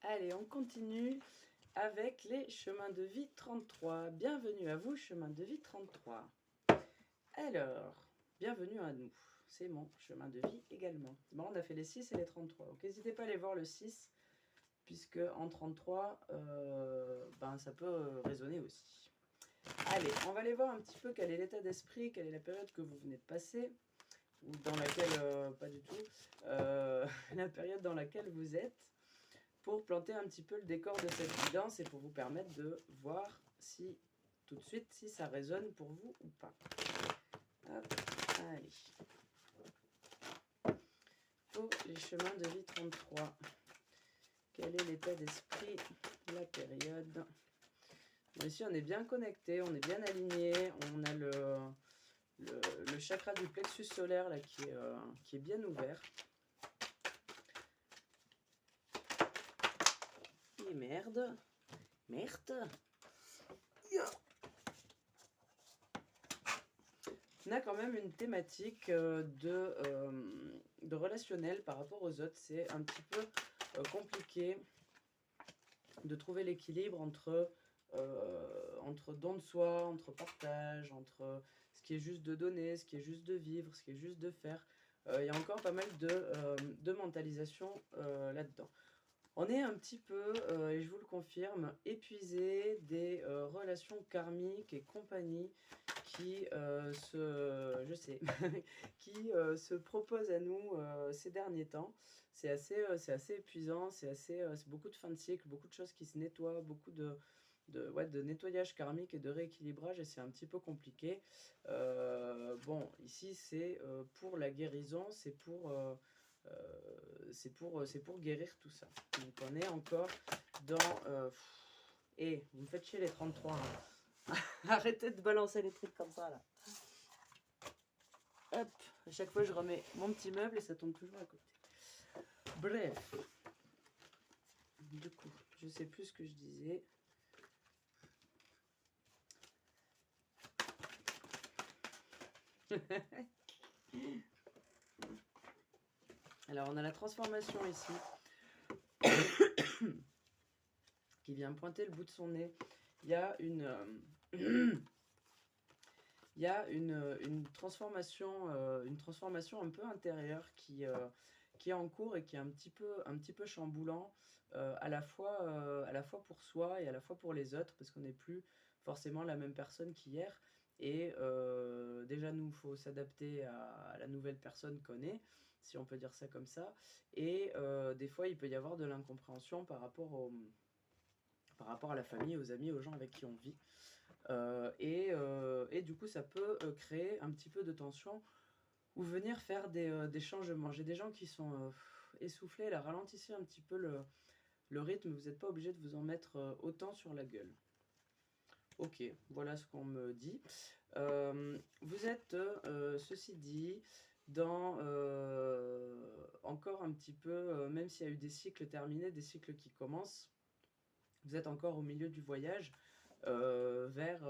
Allez, on continue avec les chemins de vie 33. Bienvenue à vous, chemin de vie 33. Alors, bienvenue à nous. C'est mon chemin de vie également. Bon, on a fait les 6 et les 33. Donc, n'hésitez pas à aller voir le 6, puisque en 33, ça peut résonner aussi. Allez, on va aller voir un petit peu quel est l'état d'esprit, quelle est la période que vous venez de passer, ou dans laquelle, pas du tout, la période dans laquelle vous êtes, pour planter un petit peu le décor de cette guidance et pour vous permettre de voir si, tout de suite, si ça résonne pour vous ou pas. Hop, allez. Pour les chemins de vie 33. Quel est l'état d'esprit, la période? Ici, on est bien connecté, on est bien aligné, on a le chakra du plexus solaire là, qui est bien ouvert. Et merde. On a quand même une thématique de relationnel par rapport aux autres. C'est un petit peu compliqué de trouver l'équilibre entre don de soi, entre partage, entre ce qui est juste de donner, ce qui est juste de vivre, ce qui est juste de faire. Il y a encore pas mal de mentalisation là-dedans. On est un petit peu, et je vous le confirme, épuisé des relations karmiques et compagnie qui qui se proposent à nous ces derniers temps. C'est assez épuisant, c'est beaucoup de fin de cycle, beaucoup de choses qui se nettoient, beaucoup de nettoyage karmique et de rééquilibrage, et c'est un petit peu compliqué. Bon, ici c'est pour la guérison, c'est pour guérir tout ça. Donc on est encore dans... vous me faites chier les 33. Hein. Arrêtez de balancer les trucs comme ça là. Hop, à chaque fois je remets mon petit meuble et ça tombe toujours à côté. Bref. Du coup, je sais plus ce que je disais. Alors on a la transformation ici qui vient pointer le bout de son nez. Il y a une transformation un peu intérieure qui est en cours et qui est un petit peu chamboulant, à la fois pour soi et à la fois pour les autres, parce qu'on n'est plus forcément la même personne qu'hier. Et déjà, nous, il faut s'adapter à la nouvelle personne qu'on est, si on peut dire ça comme ça. Et des fois, il peut y avoir de l'incompréhension par rapport à la famille, aux amis, aux gens avec qui on vit. Et du coup, ça peut créer un petit peu de tension ou venir faire des changements. J'ai des gens qui sont essoufflés, là, ralentissez un petit peu le rythme, vous n'êtes pas obligé de vous en mettre autant sur la gueule. Ok, voilà ce qu'on me dit. Vous êtes, ceci dit, dans encore un petit peu, même s'il y a eu des cycles terminés, des cycles qui commencent, vous êtes encore au milieu du voyage vers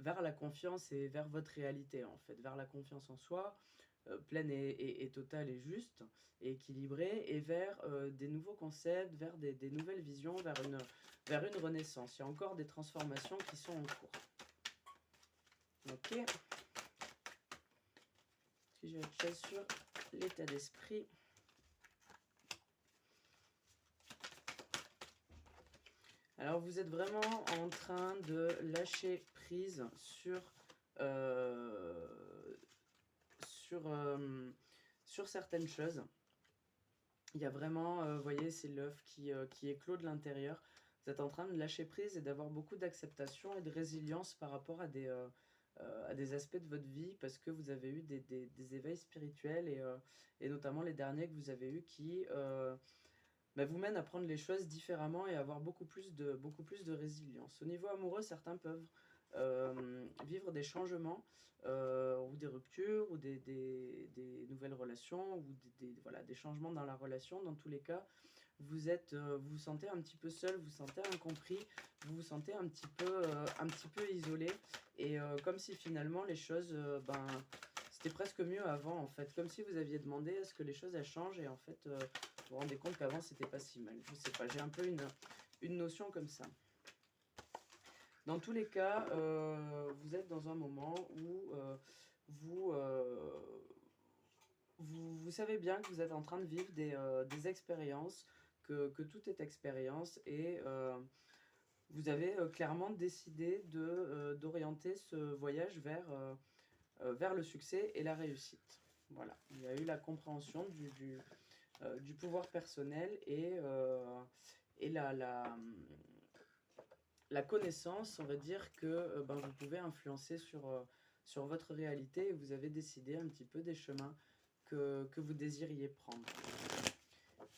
la confiance et vers votre réalité, en fait, vers la confiance en soi, pleine et totale et juste, et équilibrée, et vers des nouveaux concepts, vers des nouvelles visions, vers une renaissance. Il y a encore des transformations qui sont en cours. Ok. Si je chasse sur l'état d'esprit. Alors vous êtes vraiment en train de lâcher prise sur certaines choses. Il y a vraiment, vous voyez, c'est l'œuf qui éclot de l'intérieur. Vous êtes en train de lâcher prise et d'avoir beaucoup d'acceptation et de résilience par rapport à des aspects de votre vie, parce que vous avez eu des éveils spirituels et notamment les derniers que vous avez eus qui vous mènent à prendre les choses différemment et avoir beaucoup plus de résilience. Au niveau amoureux, certains peuvent vivre des changements ou des ruptures ou des nouvelles relations ou des changements dans la relation. Dans tous les cas, vous vous sentez un petit peu seul, vous vous sentez incompris, vous vous sentez un petit peu isolé, et comme si finalement les choses c'était presque mieux avant, en fait. Comme si vous aviez demandé à ce que les choses elles changent et en fait, vous vous rendez compte qu'avant, c'était pas si mal. Je sais pas, j'ai un peu une notion comme ça. Dans tous les cas, vous êtes dans un moment où vous, vous savez bien que vous êtes en train de vivre des expériences, que tout est expérience et vous avez clairement décidé d'orienter ce voyage vers le succès et la réussite. Voilà, il y a eu la compréhension du pouvoir personnel et la connaissance, on va dire, que ben, vous pouvez influencer sur votre réalité et vous avez décidé un petit peu des chemins que vous désiriez prendre.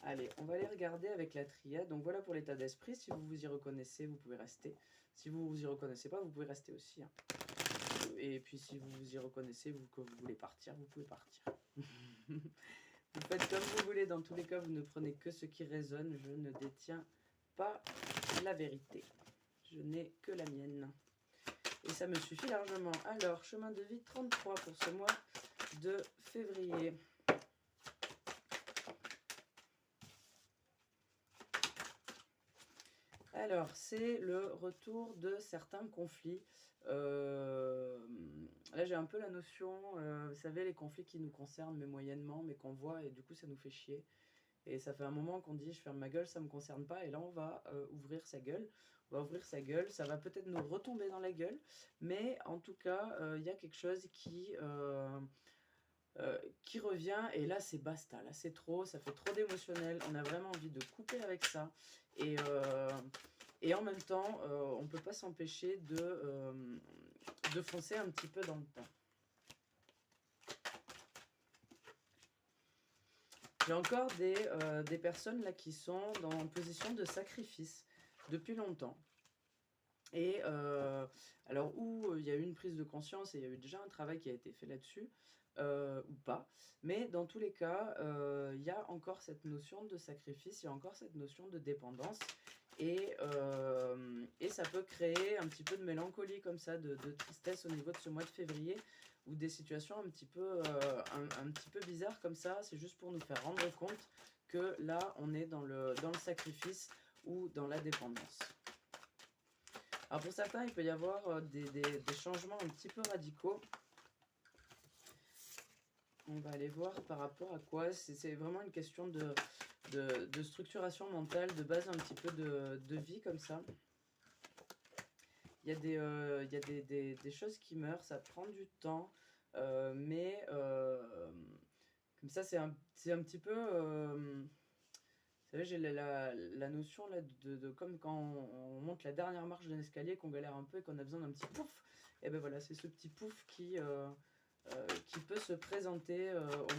Allez, on va aller regarder avec la triade. Donc voilà pour l'état d'esprit. Si vous vous y reconnaissez, vous pouvez rester. Si vous vous y reconnaissez pas, vous pouvez rester aussi. Hein. Et puis si vous vous y reconnaissez, que vous voulez partir, vous pouvez partir. Vous faites comme vous voulez. Dans tous les cas, vous ne prenez que ce qui résonne. Je ne détiens pas la vérité. Je n'ai que la mienne. Et ça me suffit largement. Alors, chemin de vie 33 pour ce mois de février. Alors, c'est le retour de certains conflits. Là, j'ai un peu la notion, vous savez, les conflits qui nous concernent, mais moyennement, mais qu'on voit, et du coup, ça nous fait chier. Et ça fait un moment qu'on dit, je ferme ma gueule, ça ne me concerne pas, et là, on va ouvrir sa gueule. On va ouvrir sa gueule, ça va peut-être nous retomber dans la gueule, mais en tout cas, il y a quelque chose qui revient, et là, c'est basta, là, c'est trop, ça fait trop d'émotionnel, on a vraiment envie de couper avec ça. Et en même temps, on ne peut pas s'empêcher de foncer un petit peu dans le temps. J'ai encore des personnes là qui sont en position de sacrifice depuis longtemps. Et alors, où il y a eu une prise de conscience et il y a eu déjà un travail qui a été fait là-dessus, ou pas. Mais dans tous les cas, il y a encore cette notion de sacrifice, il y a encore cette notion de dépendance. Et ça peut créer un petit peu de mélancolie comme ça, de tristesse au niveau de ce mois de février, ou des situations un petit peu bizarres comme ça. C'est juste pour nous faire rendre compte que là, on est dans le sacrifice ou dans la dépendance. Alors pour certains, il peut y avoir des changements un petit peu radicaux. On va aller voir par rapport à quoi. C'est vraiment une question de structuration mentale, de base un petit peu de vie comme ça. Il y a des choses qui meurent, ça prend du temps, mais comme ça c'est un petit peu... vous savez, j'ai la notion là de comme quand on monte la dernière marche d'un escalier, qu'on galère un peu et qu'on a besoin d'un petit pouf. Et ben voilà, c'est ce petit pouf qui peut se présenter au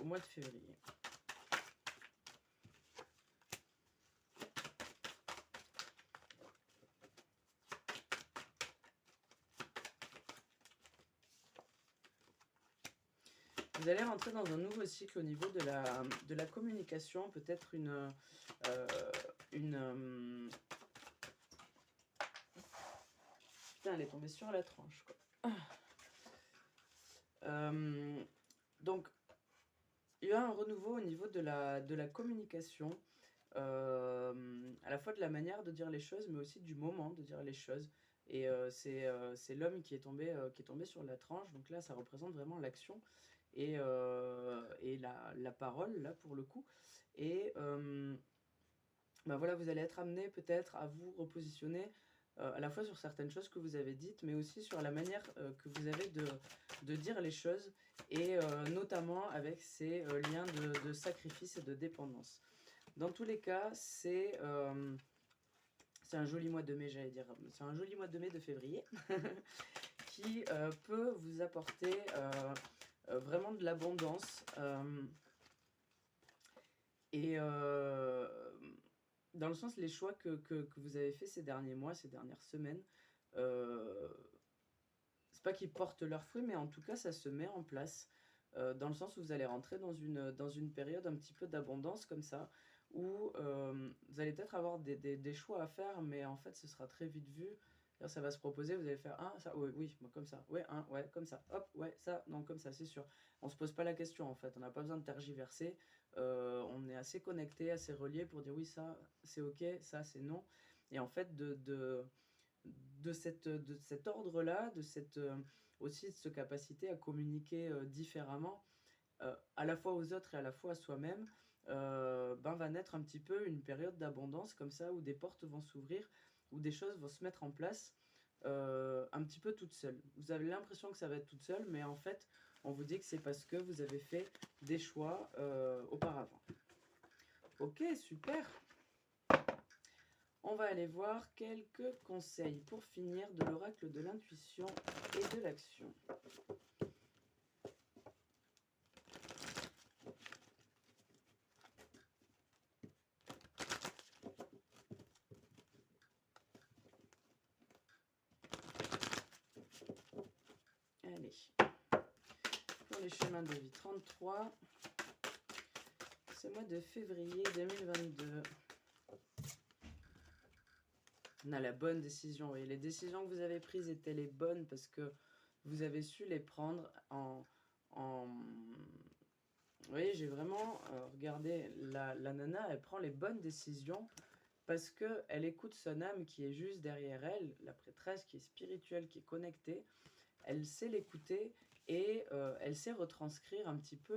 mois de février. Vous allez rentrer dans un nouveau cycle au niveau de la communication, peut-être Putain, elle est tombée sur la tranche, quoi. Donc, il y a un renouveau au niveau de la communication, à la fois de la manière de dire les choses, mais aussi du moment de dire les choses. Et c'est l'homme qui est tombé sur la tranche, donc là, ça représente vraiment l'action et la parole, là, pour le coup. Et ben voilà, vous allez être amené peut-être à vous repositionner à la fois sur certaines choses que vous avez dites, mais aussi sur la manière que vous avez de dire les choses, et notamment avec ces liens de sacrifice et de dépendance. Dans tous les cas, c'est un joli mois de mai, j'allais dire. C'est un joli mois de mai de février qui peut vous apporter vraiment de l'abondance. Et dans le sens, les choix que vous avez fait ces derniers mois, ces dernières semaines, c'est pas qu'ils portent leurs fruits, mais en tout cas, ça se met en place. Dans le sens où vous allez rentrer dans une période un petit peu d'abondance comme ça, où vous allez peut-être avoir des choix à faire, mais en fait, ce sera très vite vu. Ça va se proposer, vous allez faire un, ça, oui, oui, moi, comme ça, ouais, un, ouais, comme ça, hop, ouais, ça, non, comme ça, c'est sûr. On se pose pas la question en fait, on n'a pas besoin de tergiverser, on est assez connecté, assez relié pour dire oui, ça, c'est ok, ça, c'est non. Et en fait, de cet ordre-là, aussi de cette capacité à communiquer différemment, à la fois aux autres et à la fois à soi-même, ben, va naître un petit peu une période d'abondance comme ça, où des portes vont s'ouvrir, où des choses vont se mettre en place un petit peu toutes seules. Vous avez l'impression que ça va être toute seule, mais en fait, on vous dit que c'est parce que vous avez fait des choix auparavant. Ok, super. On va aller voir quelques conseils pour finir de l'oracle de l'intuition et de l'action. Allez, pour les chemins de vie 33, ce mois de février 2022. On a la bonne décision. Et les décisions que vous avez prises étaient les bonnes parce que vous avez su les prendre Vous voyez, j'ai vraiment regardé la nana, elle prend les bonnes décisions parce qu'elle écoute son âme qui est juste derrière elle, la prêtresse qui est spirituelle, qui est connectée. Elle sait l'écouter et elle sait retranscrire un petit peu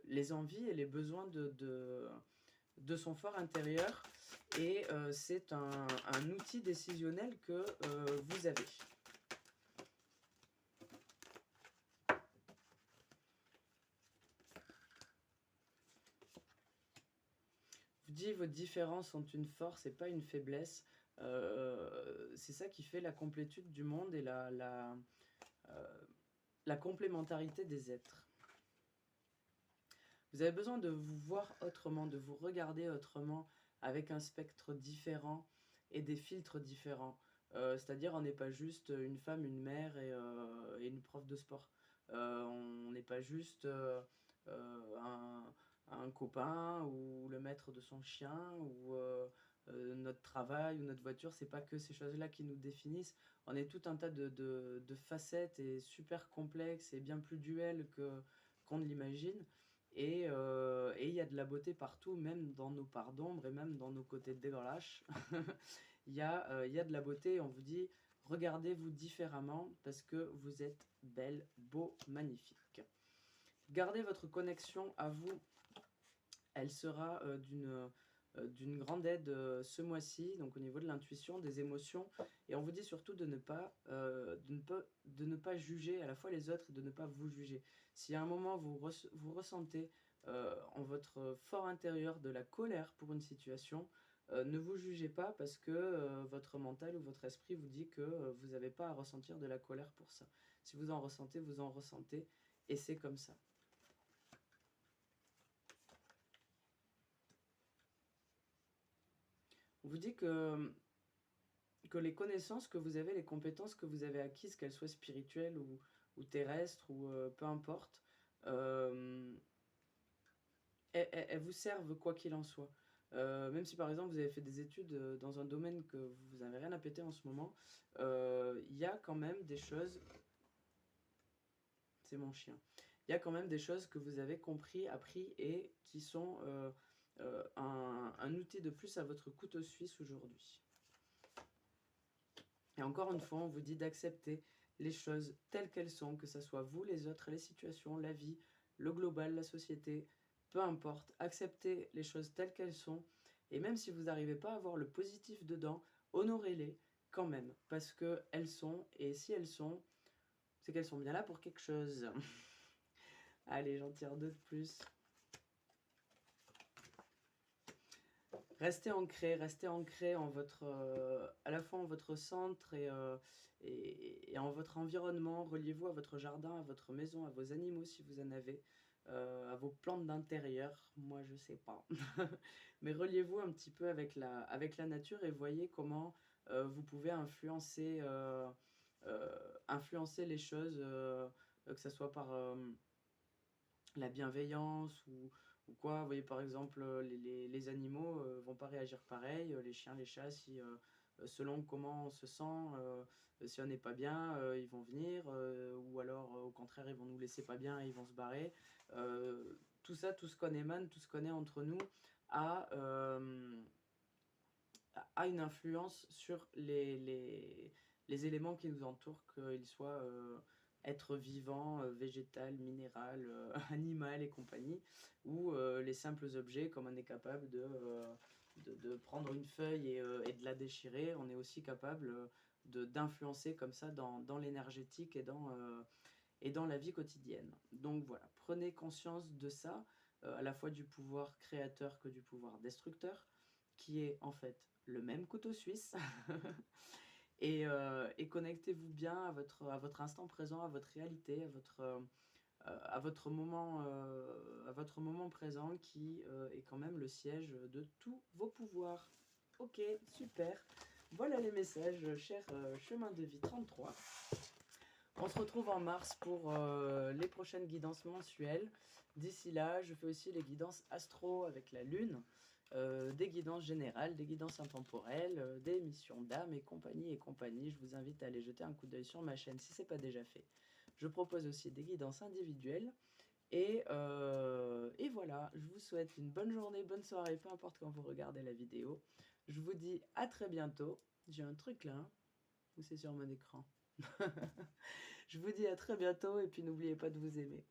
les envies et les besoins de son fort intérieur. Et c'est un outil décisionnel que vous avez. Je vous dis, vos différences sont une force et pas une faiblesse. C'est ça qui fait la complétude du monde et la complémentarité des êtres. Vous avez besoin de vous voir autrement, de vous regarder autrement, avec un spectre différent et des filtres différents. C'est-à-dire, on n'est pas juste une femme, une mère et une prof de sport. On n'est pas juste un copain ou le maître de son chien ou notre travail ou notre voiture. C'est pas que ces choses-là qui nous définissent. On est tout un tas de facettes et super complexes et bien plus duels qu'on ne l'imagine. Et il y a de la beauté partout, même dans nos parts d'ombre et même dans nos côtés dégueulasses. Il y a de la beauté et on vous dit, regardez-vous différemment parce que vous êtes belle, beau, magnifique. Gardez votre connexion à vous. Elle sera d'une grande aide ce mois-ci, donc au niveau de l'intuition, des émotions. Et on vous dit surtout de ne pas juger à la fois les autres et de ne pas vous juger. Si à un moment vous ressentez en votre fort intérieur de la colère pour une situation, ne vous jugez pas parce que votre mental ou votre esprit vous dit que vous n'avez pas à ressentir de la colère pour ça. Si vous en ressentez, vous en ressentez et c'est comme ça. On vous dit que les connaissances que vous avez, les compétences que vous avez acquises, qu'elles soient spirituelles ou terrestres ou peu importe, elles vous servent quoi qu'il en soit. Même si par exemple vous avez fait des études dans un domaine que vous n'avez rien à péter en ce moment, il y a quand même des choses. C'est mon chien. Il y a quand même des choses que vous avez compris, appris et qui sont un outil de plus à votre couteau suisse aujourd'hui. Et encore une fois, on vous dit d'accepter les choses telles qu'elles sont, que ce soit vous, les autres, les situations, la vie, le global, la société, peu importe. Acceptez les choses telles qu'elles sont. Et même si vous n'arrivez pas à voir le positif dedans, honorez-les quand même. Parce qu'elles sont, et si elles sont, c'est qu'elles sont bien là pour quelque chose. Allez, j'en tire deux de plus. Restez ancré en votre, à la fois en votre centre et en votre environnement. Reliez-vous à votre jardin, à votre maison, à vos animaux si vous en avez, à vos plantes d'intérieur. Moi, je sais pas. Mais reliez-vous un petit peu avec la nature et voyez comment vous pouvez influencer les choses, que ce soit par la bienveillance ou quoi. Vous voyez par exemple les animaux vont pas réagir pareil, les chiens, les chats, si selon comment on se sent, si on n'est pas bien, ils vont venir, ou alors au contraire, ils vont nous laisser pas bien et ils vont se barrer. Tout ça, tout ce qu'on émane, tout ce qu'on est entre nous, a, a une influence sur les éléments qui nous entourent, qu'ils soient être vivant, végétal, minéral, animal et compagnie, ou les simples objets, comme on est capable de prendre une feuille et de la déchirer, on est aussi capable d'influencer comme ça dans l'énergétique et dans la vie quotidienne. Donc voilà, prenez conscience de ça, à la fois du pouvoir créateur que du pouvoir destructeur, qui est en fait le même couteau suisse. Et connectez-vous bien à votre instant présent, à votre réalité, à votre moment présent qui est quand même le siège de tous vos pouvoirs. Ok, super. Voilà les messages, cher chemin de vie 33. On se retrouve en mars pour les prochaines guidances mensuelles. D'ici là, je fais aussi les guidances astro avec la lune, des guidances générales, des guidances intemporelles, des missions d'âme et compagnie et compagnie. Je vous invite à aller jeter un coup d'œil sur ma chaîne si ce n'est pas déjà fait. Je propose aussi des guidances individuelles. Et voilà, je vous souhaite une bonne journée, bonne soirée, peu importe quand vous regardez la vidéo. Je vous dis à très bientôt. J'ai un truc là, hein, ou c'est sur mon écran. Je vous dis à très bientôt et puis n'oubliez pas de vous aimer.